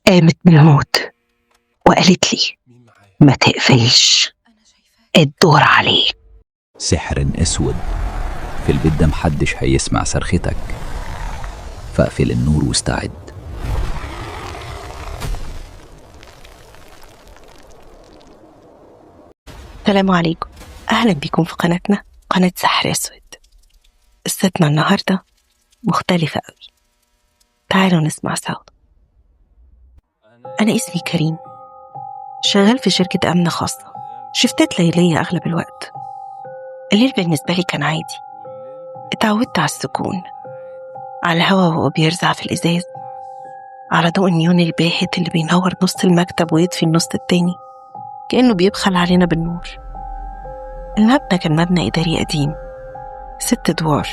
قامت من الموت وقالت لي ما تقفلش، الدور عليه. سحر اسود في البيت ده، محدش هيسمع صرختك، فاقفل النور واستعد. السلام عليكم، اهلا بكم في قناتنا، قناة سحر اسود. قصتنا النهاردة مختلفة قوي، تعالوا نسمع سوا. انا اسمي كريم، شغال في شركة امن خاصة، شفتات ليلية اغلب الوقت. الليل بالنسبة لي كان عادي، اتعودت على السكون، على الهواء وهو بيرزع في الازاز، على ضوء النيون الباهت اللي بينور نص المكتب ويطفي النص التاني كأنه بيبخل علينا بالنور. المبنى كان مبنى إداري قديم 6 أدوار،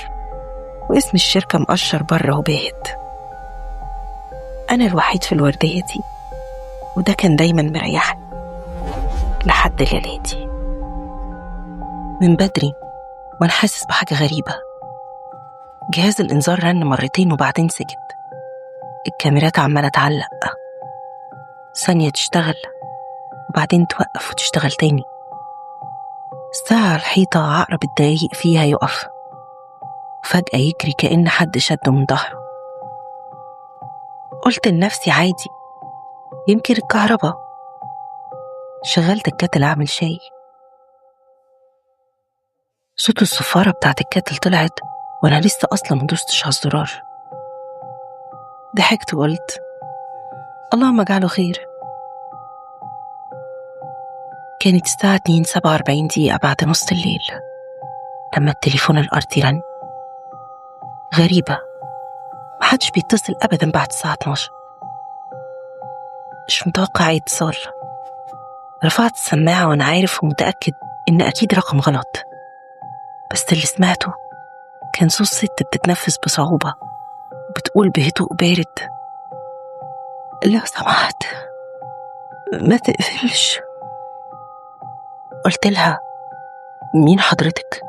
واسم الشركة مقشر بره وباهت. أنا الوحيد في الوردية دي، وده كان دايما مريحني لحد ليلاتي. من بدري وأنا حاسس بحاجة غريبة. جهاز الإنذار رن مرتين وبعدين سكت. الكاميرات عمالة تعلق، ثانية تشتغل وبعدين توقف وتشتغل تاني. الساعة على الحيطة عقرب الدقايق فيها يقف، فجأة يجري كأن حد شده من ظهره. قلت لنفسي عادي، يمكن الكهرباء. شغلت الكاتل أعمل شاي. صوت الصفارة بتاعت الكاتل طلعت وأنا لسه أصلا مدوستش على الزرار. ضحكت وقلت اللهم اجعله خير. كانت الساعة 2:47 بعد نص الليل لما التليفون الأرضي رن. غريبة، محدش بيتصل أبدا بعد الساعة 12. مش متوقع أي اتصال. رفعت السماعة وأنا عارف ومتأكد إن أكيد رقم غلط، بس اللي سمعته كان صوت ست بتتنفس بصعوبة وبتقول بهدوء بارد لو سمحت ما تقفلش. قلت لها مين حضرتك؟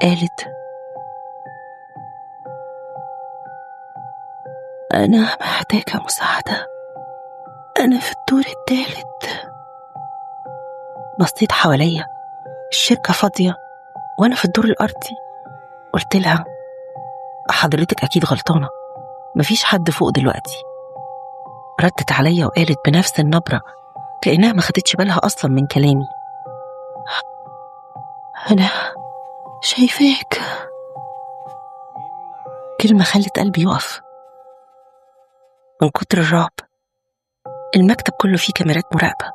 قالت أنا محتاجة مساعدة، أنا في الدور الثالث. بصيت حواليا، الشركة فاضية وأنا في الدور الأرضي. قلت لها حضرتك أكيد غلطانة، مفيش حد فوق دلوقتي. ردت عليا وقالت بنفس النبرة كأنها ما خدتش بالها أصلا من كلامي أنا شايفاك. كلمة خلت قلبي يقف من كتر الرعب. المكتب كله فيه كاميرات مراقبة،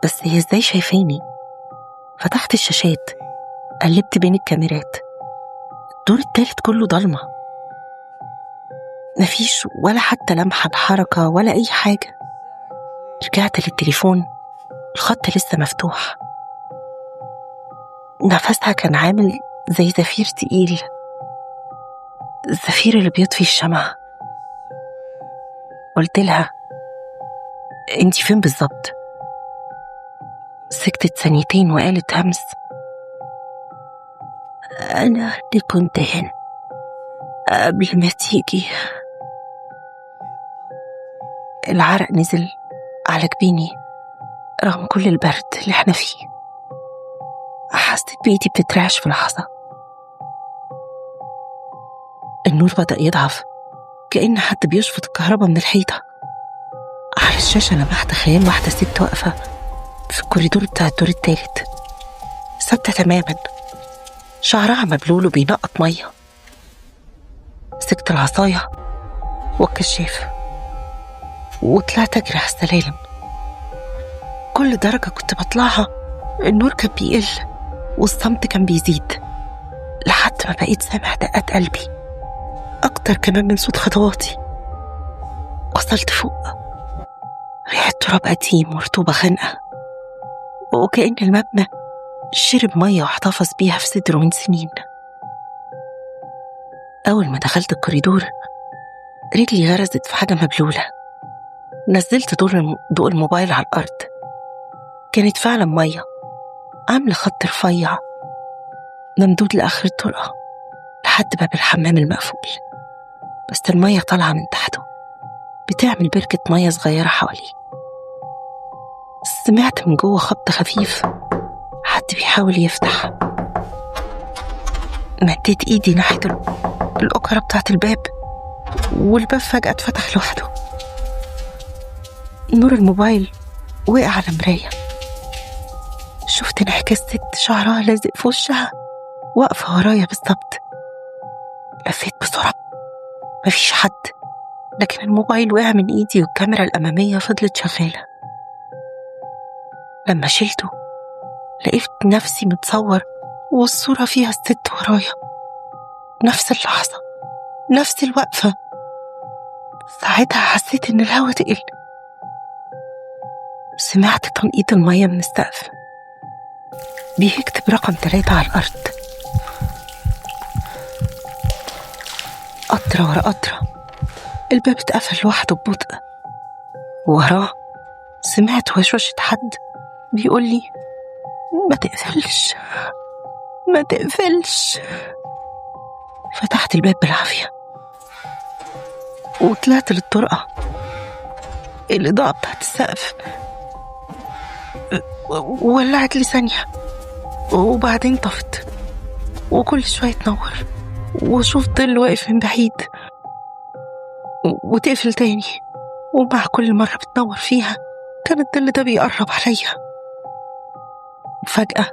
بس هي ازاي شايفاني؟ فتحت الشاشات، قلبت بين الكاميرات. الدور التالت كله ضلمة، مفيش ولا حتى لمحة بحركة ولا أي حاجة. رجعت للتليفون، الخط لسه مفتوح. نفسها كان عامل زي زفير تقيل، الزفير اللي بيطفي الشمعة. قلت لها انتي فين بالظبط؟ سكتت ثانيتين وقالت همس أنا اللي كنت هنا قبل ما تيجي. العرق نزل على جبيني رغم كل البرد اللي احنا فيه. حسيت بإيدي بتترعش في لحظة. النور بدأ يضعف كأن حد بيشفط الكهرباء من الحيطة. على الشاشة لمحت خيال واحدة ست واقفة في الكوريدور بتاع الدور التالت، ثابتة تماما، شعرها مبلول وبينقط مية. مسكت العصاية والكشاف وطلعت أجري على السلالم. كل درجة كنت بطلعها النور كان بيقل والصمت كان بيزيد، لحد ما بقيت سامع دقات قلبي أكتر كمان من صوت خطواتي. وصلت فوق، ريحة تراب قديم ورطوبة خانقة، وكأن المبنى شرب مية واحتفظ بيها في صدره من سنين. أول ما دخلت الكوريدور رجلي غرزت في حاجة مبلولة. نزلت ضوء الموبايل على الأرض. كانت فعلا مية عاملة خط رفيع ممدود لآخر الطرقة لحد باب الحمام المقفول، بس المية طالعة من تحته بتعمل بركة مية صغيرة حواليه. سمعت من جوه خبط خفيف، حد بيحاول يفتح. مديت ايدي ناحية الأكرة بتاعت الباب، والباب فجأة اتفتح لوحده. نور الموبايل وقع على مراية. شفت انعكاس ست شعرها لازق في وشها واقفة ورايا بالظبط. لفيت بسرعة، مفيش حد، لكن الموبايل وقع من ايدي والكاميرا الأمامية فضلت شغالة. لما شلته لقيت نفسي متصور والصورة فيها الست ورايا، نفس اللحظة، نفس الوقفة. ساعتها حسيت إن الهوا تقل. سمعت تنقيط المية من السقف بيكتب رقم 3 على الأرض. قطرة ورا قطرة الباب اتقفل لوحده ببطء. وراه سمعت وشوشة حد بيقولي ما تقفلش ما تقفلش. فتحت الباب بالعافية وطلعت للطرقة. الإضاءة بتاعت السقف ولعت لي ثانية وبعدين طفت، وكل شوية تنور وشوف ظل واقف من بعيد وتقفل تاني، ومع كل مرة بتنور فيها كان الظل ده بيقرب عليا. فجأة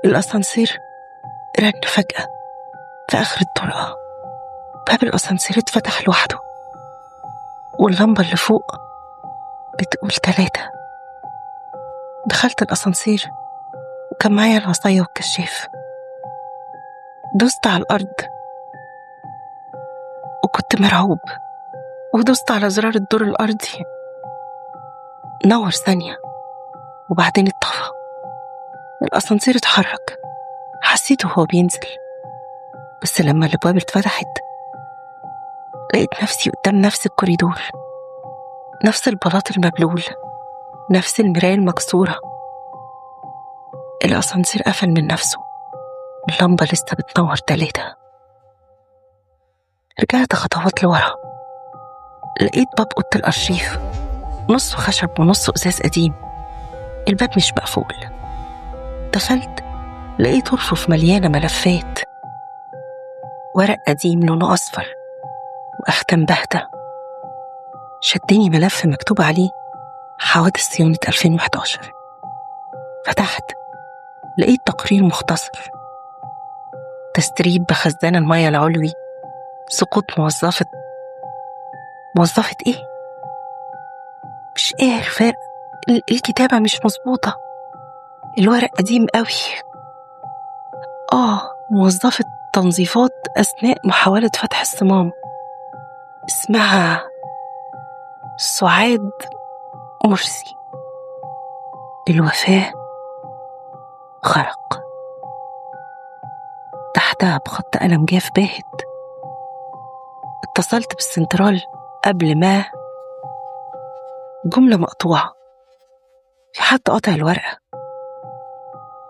الأسانسير رن فجأة في آخر الطرقة. باب الأسانسير اتفتح لوحده واللمبة اللي فوق بتقول 3. دخلت الأسانسير وكان معايا العصاية والكشاف. دوست على الأرض وكنت مرعوب، ودوست على زرار الدور الأرضي. نور ثانية وبعدين اتطفى. الأسانسير اتحرك، حسيته وهو بينزل، بس لما الأبواب اتفتحت لقيت نفسي قدام نفس الكوريدور، نفس البلاط المبلول، نفس المراية المكسورة. الأسانسير قفل من نفسه، اللمبة لسه بتنور 3. رجعت خطوات لورا، لقيت باب أوضة الأرشيف، نصه خشب ونصه إزاز قديم. الباب مش مقفول. دخلت لقيت رفوف مليانة ملفات، ورق قديم لونه أصفر وأختم باهتة. شدني ملف مكتوب عليه حوادث صيانة 2011. فتحت لقيت تقرير مختصر: تسريب بخزان المياه العلوي، سقوط موظفة ايه؟ مش عارفة، الكتابة مش مظبوطة، الورق قديم قوي. موظفة تنظيفات أثناء محاولة فتح الصمام، اسمها سعاد مرسي، الوفاة غرق. تحتها بخط قلم جاف باهت: اتصلت بالسنترال قبل ما. جملة مقطوعة، في حد قطع الورقة.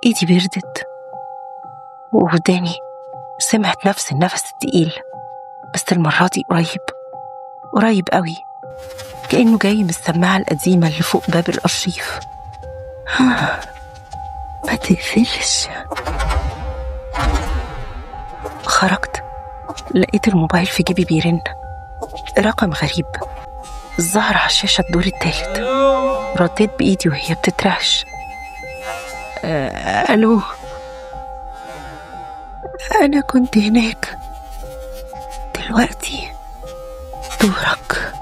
ايدي بردت ووداني سمعت نفس النفس التقيل، بس المرة دي قريب قوي، كأنه جاي من السماعة القديمة اللي فوق باب الأرشيف. ما تقفلش. خرجت لقيت الموبايل في جيبي بيرن، رقم غريب ظهر على الشاشة الدور الثالث. رديت بإيدي وهي بتترعش: ألو، أنا كنت هناك، دلوقتي دورك.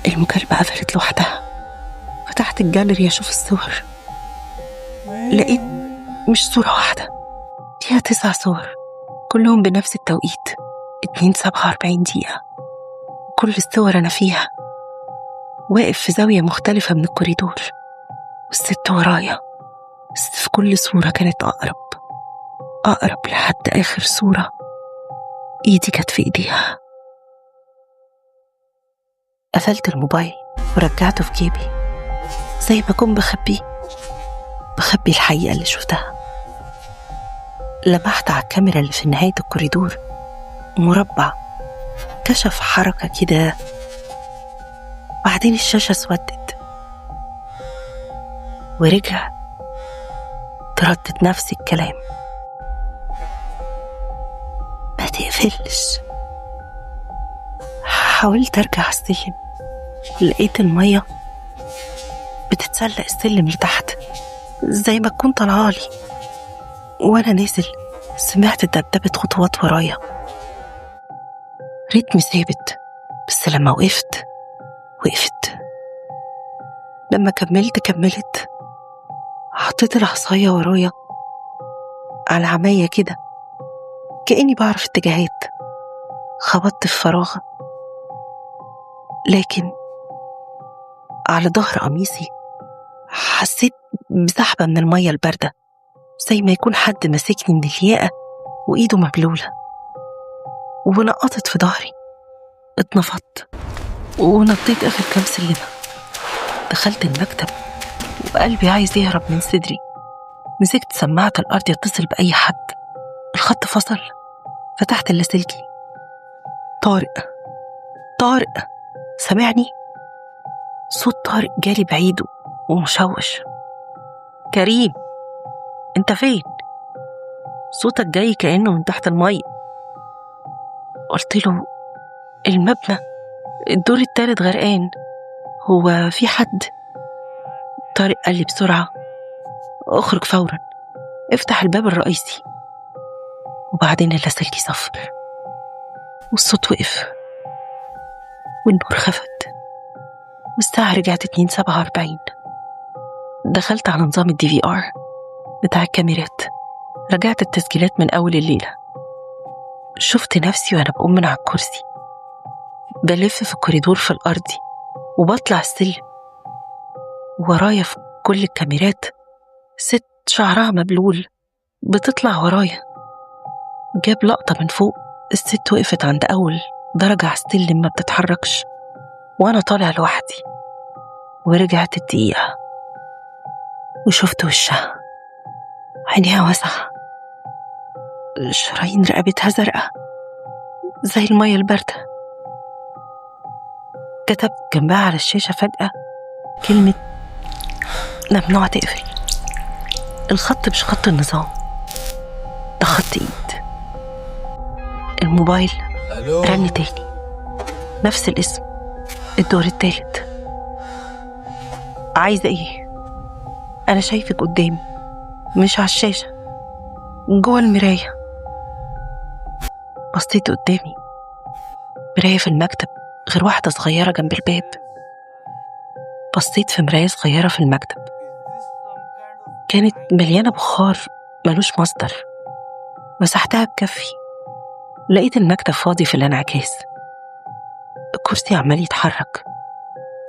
المكالمة قفلت لوحدها. فتحت الجاليري أشوف الصور، لقيت مش صورة واحدة، فيها 9 صور كلهم بنفس التوقيت، 2:47 دقيقة. كل الصور أنا فيها واقف في زاوية مختلفة من الكوريدور، والست ورايا، بس في كل صورة كانت أقرب لحد آخر صورة إيدي كانت في إيديها. قفلت الموبايل ورجعته في جيبي زي ما كنت بخبي الحقيقة اللي شفتها. لمحت على الكاميرا اللي في نهاية الكوريدور مربع كشف حركة كده، بعدين الشاشة اسودت ورجع تردد نفس الكلام: ما تقفلش. حاولت ارجع السلم، لقيت المية بتتسلق السلم لتحت زي ما تكون طالعالي، وانا نازل سمعت دبدبة خطوات ورايا. رتمي ثابت، بس لما وقفت لما كملت حطيت العصاية ورايا على عماية كده كأني بعرف اتجاهات. خبطت في فراغ، لكن على ظهر قميصي حسيت بسحبة من المية الباردة، زي ما يكون حد ماسكني من الياقة وإيده مبلولة، ونقطت في ظهري. اتنفضت ونطيت آخر كام سلمة. دخلت المكتب وقلبي عايز يهرب من صدري. مسكت سماعة الأرض يتصل بأي حد. الخط فصل. فتحت اللاسلكي. طارق سمعني؟ صوت طارق جالي بعيد ومشوش: كريم، انت فين؟ صوتك جاي كأنه من تحت المية. قلت له: المبنى الدور التالت غرقان، هو في حد؟ طارق قال لي بسرعة: اخرج فورا، افتح الباب الرئيسي. وبعدين اللاسلكي صفر والصوت وقف والنور خفت والساعة رجعت 2:47. دخلت على نظام الDVR بتاع الكاميرات، رجعت التسجيلات من أول الليلة. شفت نفسي وأنا بقوم من على الكرسي، بلف في الكوريدور في الأرضي وبطلع السلم. ورايا في كل الكاميرات ست شعرها مبلول بتطلع ورايا. جاب لقطة من فوق، الست وقفت عند أول درجة على السلم ما بتتحركش وأنا طالع لوحدي. ورجعت الدقيقة وشفت وشها، عينيها واسعة، شرايين رقبتها زرقاء زي المية الباردة. كتبت جنبها على الشاشة فجأة كلمة: ممنوع تقفل. الخط مش خط النظام، ده خط ايد. الموبايل رن تاني، نفس الاسم، الدور التالت. عايزة ايه؟ انا شايفك قدامي، مش على الشاشة، جوه المراية. بصيت قدامي، مراية في المكتب غير واحدة صغيرة جنب الباب. بصيت في مراية صغيرة في المكتب، كانت مليانة بخار ملوش مصدر. مسحتها بكفي، لقيت المكتب فاضي في الانعكاس. الكرسي عمال يتحرك،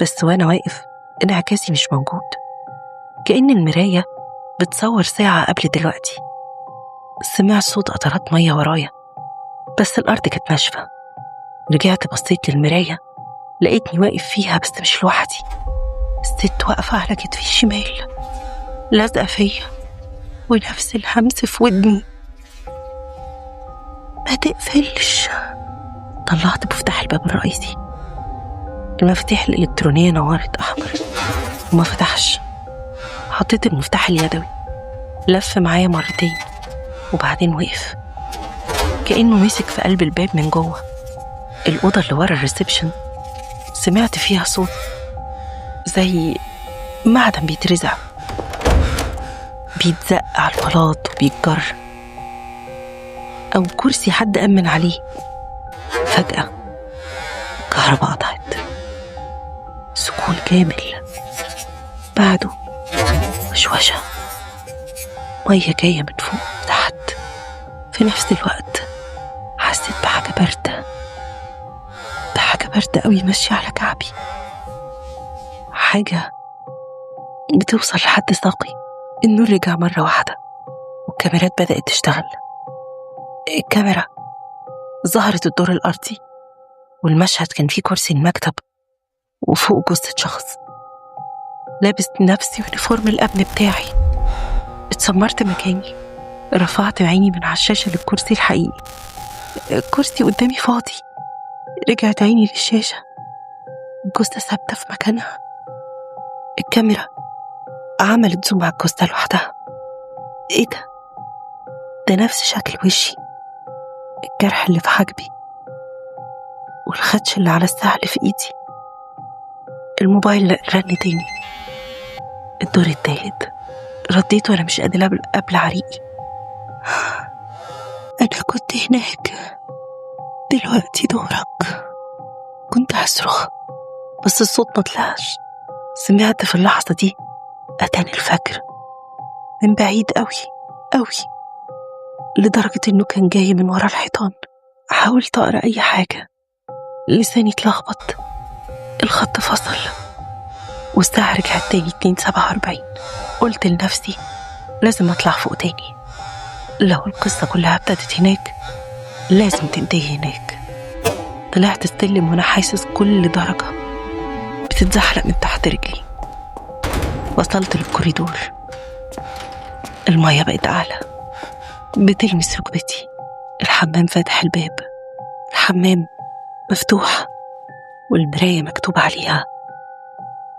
بس وانا واقف انعكاسي مش موجود، كأن المراية بتصور ساعة قبل دلوقتي. سمعت صوت قطرات مية ورايا، بس الأرض كانت ناشفة. رجعت بصيت للمراية، لقيتني واقف فيها بس مش لوحدي. الست واقفة على كتفي الشمال، لازقة فيا ونفس الهمس في ودني: ما تقفلش. طلعت مفتاح الباب الرئيسي، المفاتيح الإلكترونية نورت أحمر وما فتحش. حطيت المفتاح اليدوي، لف معايا مرتين وبعدين وقف، كأنه مسك في قلب الباب من جوه. الأوضة اللي ورا الريسبشن سمعت فيها صوت زي معدن بيترزع، بيتزق على البلاط وبيتجر، أو كرسي حد أمن عليه. فجأة الكهرباء قطعت، سكون كامل. بعده وشوشة مية جاية من فوق تحت. في نفس الوقت حسيت بحاجة باردة قوي ماشية على كعبي، حاجة بتوصل لحد ساقي. النور رجع مرة واحدة والكاميرات بدأت تشتغل. الكاميرا ظهرت الدور الأرضي، والمشهد كان فيه كرسي المكتب وفوق جثة شخص لابس نفس يونيفورم الأمن بتاعي. اتسمرت مكاني، رفعت عيني من على الشاشة للكرسي الحقيقي. الكرسي قدامي فاضي، رجعت عيني للشاشة، الجثة ثابتة في مكانها. الكاميرا عملت زوم على الجثة لوحدها. ايه ده نفس شكل وشي، الجرح اللي في حاجبي والخدش اللي على الساعة اللي في ايدي. الموبايل رن تاني، الدور التالت. رديت وانا مش قادرة قبل عريقي. انا كنت هناك، دلوقتي دورك. كنت هصرخ بس الصوت ما طلعش. سمعت في اللحظة دي أذان الفجر من بعيد قوي لدرجة إنه كان جاي من ورا الحيطان. حاولت أقرأ أي حاجة، لساني اتلخبط. الخط فصل والساعة رجعت تاني 2:47. قلت لنفسي لازم أطلع فوق تاني، لو القصة كلها ابتدت هناك لازم تنتهي هناك. طلعت السلم وأنا حاسس كل درجة بتتزحلق من تحت رجلي. وصلت للكوريدور، المية بقت أعلى بتلمس ركبتي. الحمام فاتح الباب، الحمام مفتوح والمراية مكتوب عليها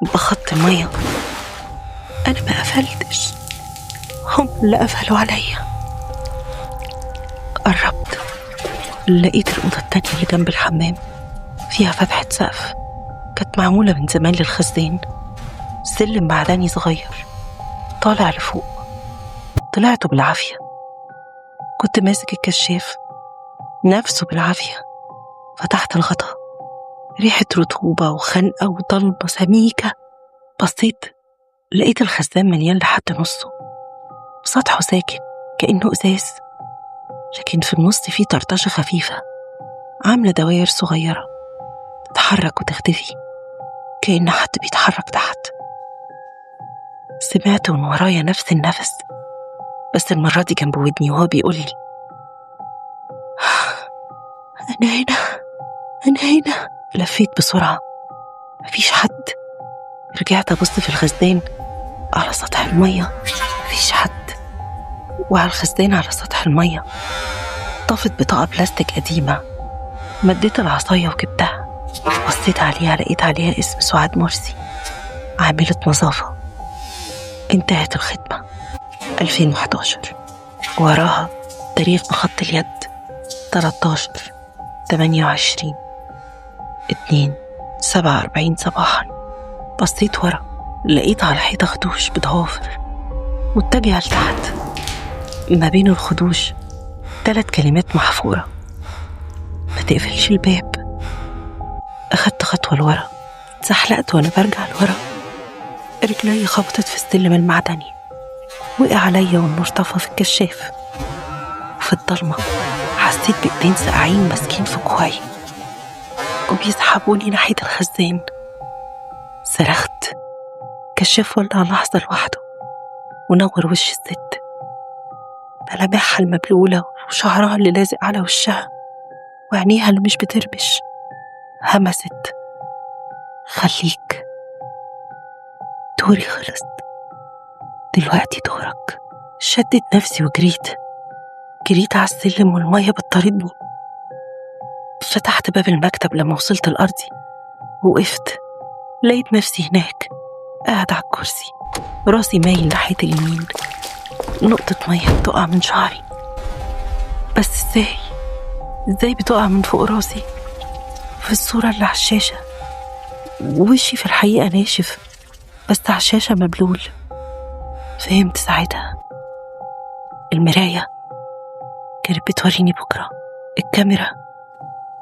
بخط المية. أنا ما قفلتش، هم اللي قفلوا عليا. قربت، لقيت الأوضة التانية اللي جنب الحمام فيها فتحة سقف كانت معمولة من زمان للخزان. سلم معدني صغير طالع لفوق، طلعته بالعافية. كنت ماسك الكشاف نفسه بالعافية. فتحت الغطا، ريحة رطوبة وخنقة وضلمة سميكة. بصيت لقيت الخزان مليان لحد نصه، سطحه ساكن كأنه إزاز، لكن في النص فيه طرطشة خفيفة عاملة دواير صغيرة تتحرك وتختفي كأن حد بيتحرك تحت. سمعت من ورايا نفس النفس، بس المرة دي جنب ودني وهو بيقول لي أنا هنا. لفيت بسرعة، مفيش حد. رجعت أبص في الخزان على سطح المية، مفيش حد. وعلى الخزان على سطح المية طفت بطاقة بلاستيك قديمة. مديت العصاية وجبتها، بصيت عليها لقيت عليها اسم سعاد مرسي، عاملة نظافة. انتهت الخدمة 2011. وراها تاريخ بخط اليد 13/28/2/47 صباحا. بصيت ورا لقيت على الحيطة خدوش بضوافر متجهة لتحت، ما بين الخدوش 3 كلمات محفورة: ما تقفلش الباب. أخدت خطوة لورا، اتزحلقت وأنا برجع لورا. رجلي خبطت في السلم المعدني، وقع عليا والنور طفى في الكشاف. وفي الضلمة حسيت بإيدين ساقعين ماسكين في كوعي وبيسحبوني ناحية الخزان. صرخت، كشاف ولع لحظة لوحده ونور وش الست، ملامحها المبلولة وشعرها اللي لازق على وشها وعينيها اللي مش بتربش. همست: خليك، دوري خلص، دلوقتي دورك. شدت نفسي وجريت على السلم والمية بتطاردني. فتحت باب المكتب لما وصلت الأرضي وقفت، لقيت نفسي هناك قاعد على الكرسي، راسي مايل ناحية اليمين. نقطة مية بتقع من شعري، بس ازاي بتقع من فوق راسي في الصورة اللي على الشاشة؟ وشي في الحقيقة ناشف بس على الشاشة مبلول. فهمت ساعتها، المراية كانت بتوريني بكرة، الكاميرا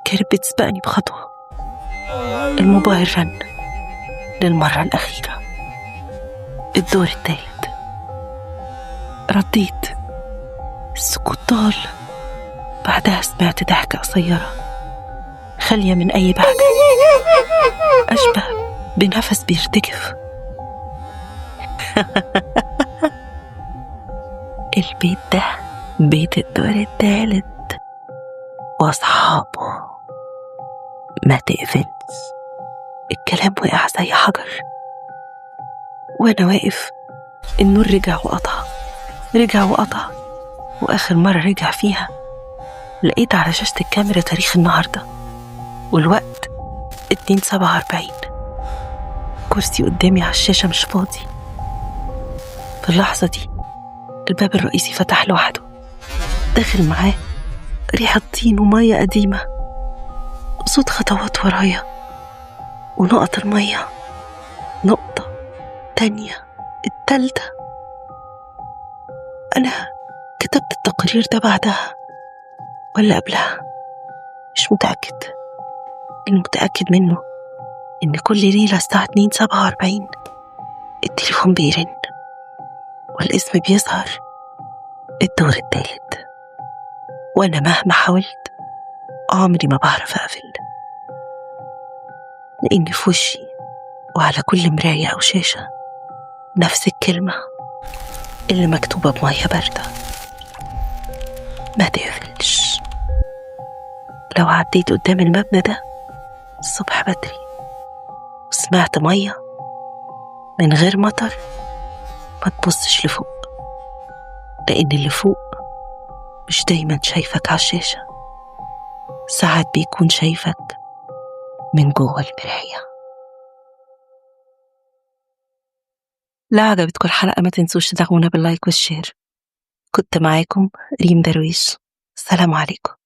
كانت بتسبقني بخطوة. الموبايل رن للمرة الأخيرة، الدور الثالث. رديت، السكوت طال. بعدها سمعت ضحكة قصيرة خالية من أي بهجة، أشبه بنفس بيرتجف. البيت ده بيت الدور الثالث وأصحابه، ما تقفلش. الكلام وقع زي حجر وأنا واقف. النور رجع وقطع، وآخر مرة رجع فيها لقيت على شاشة الكاميرا تاريخ النهاردة والوقت 2:47. كرسي قدامي على الشاشة مش فاضي. في اللحظة دي الباب الرئيسي فتح لوحده، داخل معاه ريحة طين ومية قديمة، صوت خطوات ورايا، ونقط المية، نقطة، تانية، التالتة. أنا كتبت التقرير ده بعدها ولا قبلها؟ مش متأكد. المتأكد منه إن كل ليلة الساعة 2:47 التليفون بيرن والاسم بيظهر، الدور التالت، وأنا مهما حاولت عمري ما بعرف أقفل، لأن في وشي وعلى كل مراية أو شاشة نفس الكلمة اللي مكتوبة بمية باردة: ما تقفلش. لو عديت قدام المبنى ده الصبح بدري وسمعت مية من غير مطر، ما تبصش لفوق، لأن اللي فوق مش دايما شايفك على الشاشة، ساعات بيكون شايفك من جوه المراية. لا عجبتكم الحلقة ما تنسوش تدعمونا باللايك والشير. كنت معاكم ريم درويش، سلام عليكم.